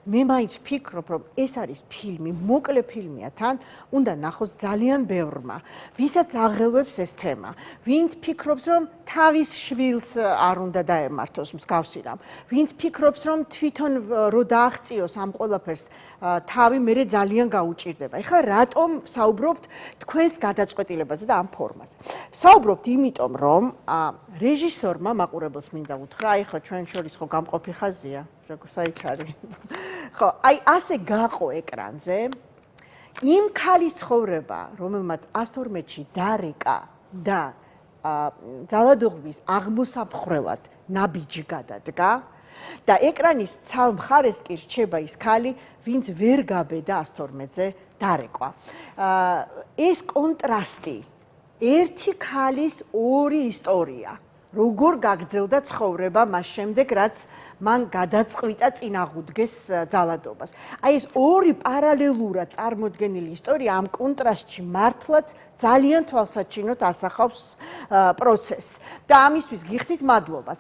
მე მაინც ვფიქრობ, რომ ეს არის ფილმი, მოკლე ფილმია თან, უნდა ნახოს ძალიან ბევრმა, ვისაც აღელვებს ეს თემა, ვინც ფიქრობს, რომ თავის შვილს არ უნდა დაემართოს მსგავსი რამ, ვინც ფიქრობს, რომ თვითონ რო დააღწიოს ამ ყველაფერს თავი მერე ძალიან გაუჭირდება. ეხლა რატომ ვსაუბრობთ თქვენს გადაწყვეტილებაზე და ამ ფორმაზე? ვსაუბრობთ იმიტომ, რომ რეჟისორმა მაყურებელს მინდა უთხრა, აი ხა ჩვენ შორის ხო გამყოფი ხაზია, როგორ საიტარი. ხო, აი ასე გაყო ეკრანზე იმ ქალის ცხოვრება, რომელმაც 112-ში დარეკა და ძალადოღმის აღმოსამხვრელად ნაბიჯი გადადგა და ეკრანის ცალ მხარეს კი რჩება ის ქალი, ვინც ვერ გაბედა 112-ზე დარეკვა. ეს კონტრასტი, ერთი ქალის ორი ისტორია, როგორ გაგრძელდა ცხოვრება მას შემდეგ, რაც მან გადაწყვიტა წინაღუდგეს ძალადობას. აი ეს ორი პარალელურად წარმოდგენილი ისტორია ამ კონტრასტში მართლაც ძალიან თვალსაჩინოდ ასახავს პროცესს და ამისთვის გიხდით მადლობას.